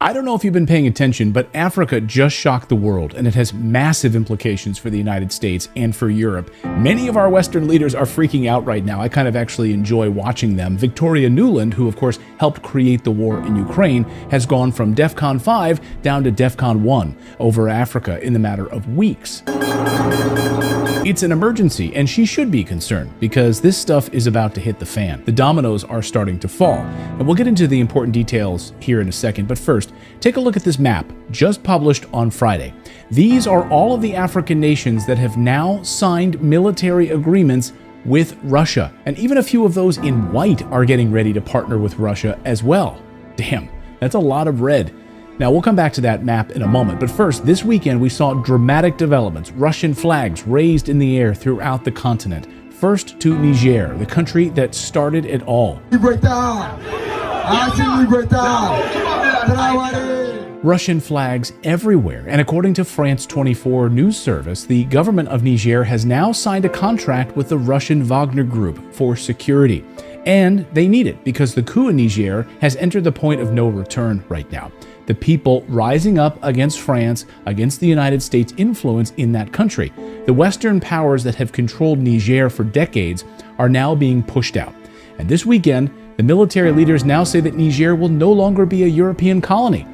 I don't know if you've been paying attention, but Africa just shocked the world, and it has massive implications for the United States and for Europe. Many of our Western leaders are freaking out right now. I kind of actually enjoy watching them. Victoria Nuland, who of course helped create the war in Ukraine, has gone from DEFCON 5 down to DEFCON 1 over Africa in the matter of weeks. It's an emergency, and she should be concerned because this stuff is about to hit the fan. The dominoes are starting to fall, and we'll get into the important details here in a second. But first, take a look at this map just published on Friday. These are all of the African nations that have now signed military agreements with Russia, and even a few of those in white are getting ready to partner with Russia as well. Damn, that's a lot of red. Now, we'll come back to that map in a moment, but first, this weekend we saw dramatic developments, Russian flags raised in the air throughout the continent. First to Niger, the country that started it all. Russian flags everywhere, and according to France 24 news service, the government of Niger has now signed a contract with the Russian Wagner Group for security. And they need it because the coup in Niger has entered the point of no return right now. The people rising up against France, against the United States' influence in that country. The Western powers that have controlled Niger for decades are now being pushed out. And this weekend, the military leaders now say that Niger will no longer be a European colony.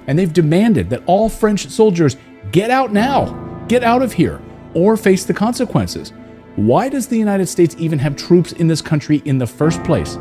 And they've demanded that all French soldiers get out now, get out of here, or face the consequences. Why does the United States even have troops in this country in the first place?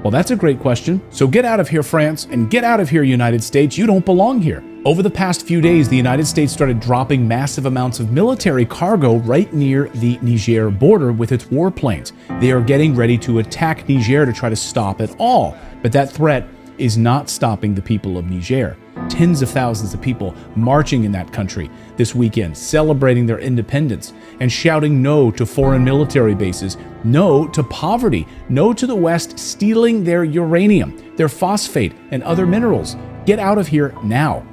Well, that's a great question. So get out of here, France, and get out of here, United States. You don't belong here. Over the past few days, the United States started dropping massive amounts of military cargo right near the Niger border with its warplanes. They are getting ready to attack Niger to try to stop it all. But that threat is not stopping the people of Niger. Tens of thousands of people marching in that country this weekend, celebrating their independence and shouting no to foreign military bases, no to poverty, no to the West stealing their uranium, their phosphate, and other minerals. Get out of here now.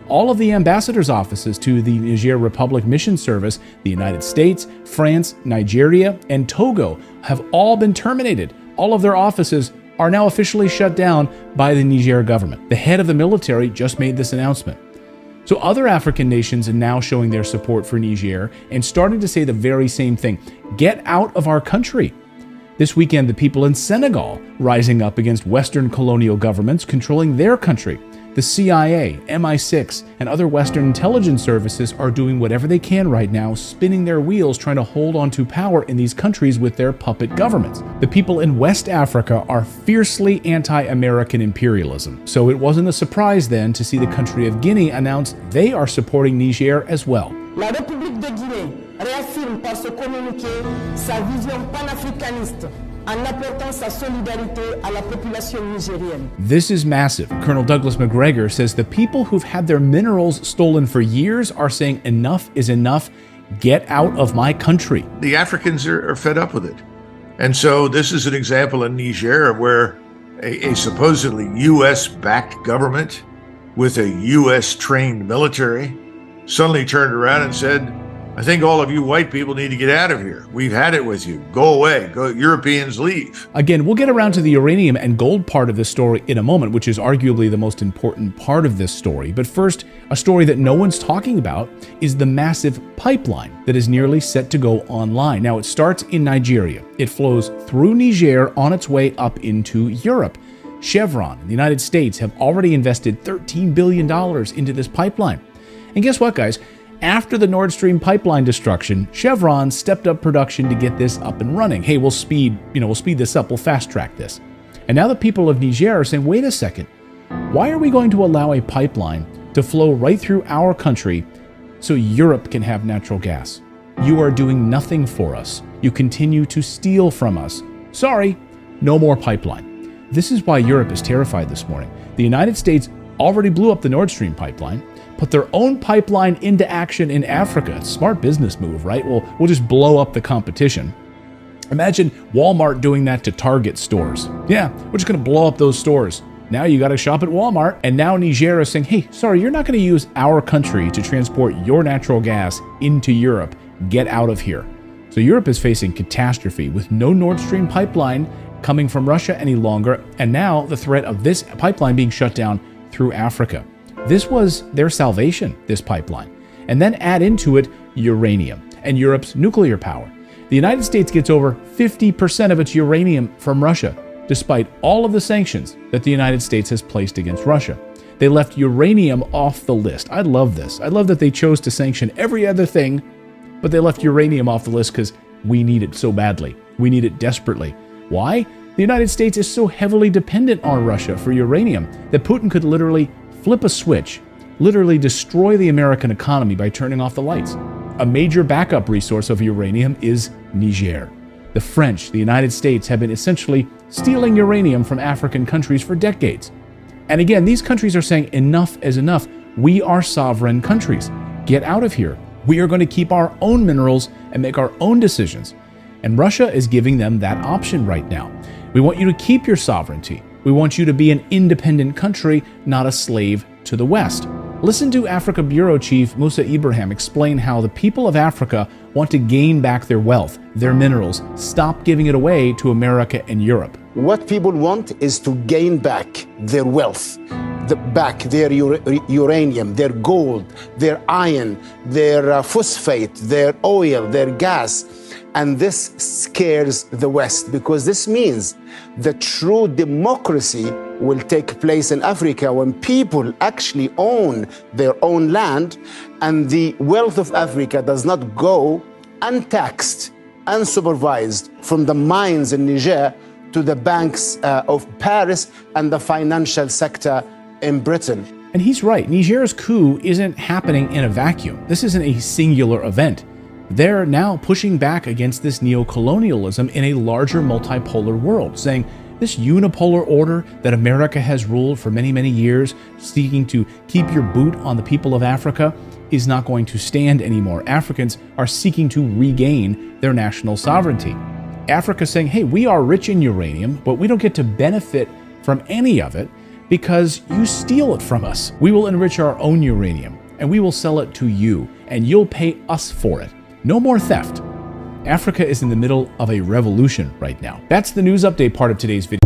All of the ambassadors' offices to the Niger Republic Mission Service, the United States, France, Nigeria, and Togo have all been terminated. All of their offices are now officially shut down by the Niger government. The head of the military just made this announcement. So other African nations are now showing their support for Niger and starting to say the very same thing. Get out of our country. This weekend, the people in Senegal rising up against Western colonial governments controlling their country. The CIA, MI6, and other Western intelligence services are doing whatever they can right now, spinning their wheels trying to hold on to power in these countries with their puppet governments. The people in West Africa are fiercely anti-American imperialism, so it wasn't a surprise then to see the country of Guinea announce they are supporting Niger as well. La République de Guinée réaffirme par ce communiqué sa vision panafricaniste en apportant sa solidarité à la population nigérienne. This is massive. Colonel Douglas McGregor says the people who've had their minerals stolen for years are saying enough is enough. Get out of my country. The Africans are fed up with it. And so this is an example in Niger where a supposedly U.S.-backed government with a U.S.-trained military suddenly turned around and said, I think all of you white people need to get out of here. We've had it with you. Go away. Go. Europeans leave. Again, we'll get around to the uranium and gold part of this story in a moment, which is arguably the most important part of this story. But first, a story that no one's talking about is the massive pipeline that is nearly set to go online. Now, it starts in Nigeria. It flows through Niger on its way up into Europe. Chevron and the United States have already invested $13 billion into this pipeline. And guess what, guys? After the Nord Stream pipeline destruction, Chevron stepped up production to get this up and running. Hey, we'll speed this up. We'll fast track this. And now the people of Niger are saying, wait a second. Why are we going to allow a pipeline to flow right through our country so Europe can have natural gas? You are doing nothing for us. You continue to steal from us. Sorry, no more pipeline. This is why Europe is terrified this morning. The United States already blew up the Nord Stream pipeline, put their own pipeline into action in Africa. Smart business move, right? We'll just blow up the competition. Imagine Walmart doing that to Target stores. Yeah, we're just going to blow up those stores. Now you got to shop at Walmart. And now Niger is saying, hey, sorry, you're not going to use our country to transport your natural gas into Europe. Get out of here. So Europe is facing catastrophe with no Nord Stream pipeline coming from Russia any longer. And now the threat of this pipeline being shut down through Africa. This was their salvation, this pipeline. And then add into it uranium and Europe's nuclear power. The United States gets over 50% of its uranium from Russia, despite all of the sanctions that the United States has placed against Russia. They left uranium off the list. I love this. I love that they chose to sanction every other thing, but they left uranium off the list because we need it so badly. We need it desperately. Why? The United States is so heavily dependent on Russia for uranium that Putin could literally flip a switch, literally destroy the American economy by turning off the lights. A major backup resource of uranium is Niger. The French, the United States, have been essentially stealing uranium from African countries for decades. And again, these countries are saying enough is enough. We are sovereign countries. Get out of here. We are going to keep our own minerals and make our own decisions. And Russia is giving them that option right now. We want you to keep your sovereignty. We want you to be an independent country, not a slave to the West. Listen to Africa Bureau Chief Musa Ibrahim explain how the people of Africa want to gain back their wealth, their minerals, stop giving it away to America and Europe. What people want is to gain back their wealth, back their uranium, their gold, their iron, their phosphate, their oil, their gas. And this scares the West because this means the true democracy will take place in Africa when people actually own their own land and the wealth of Africa does not go untaxed, unsupervised from the mines in Niger to the banks of Paris and the financial sector in Britain. And he's right. Niger's coup isn't happening in a vacuum. This isn't a singular event. They're now pushing back against this neo-colonialism in a larger multipolar world, saying this unipolar order that America has ruled for many, many years, seeking to keep your boot on the people of Africa, is not going to stand anymore. Africans are seeking to regain their national sovereignty. Africa's saying, hey, we are rich in uranium, but we don't get to benefit from any of it because you steal it from us. We will enrich our own uranium, and we will sell it to you, and you'll pay us for it. No more theft. Africa is in the middle of a revolution right now. That's the news update part of today's video.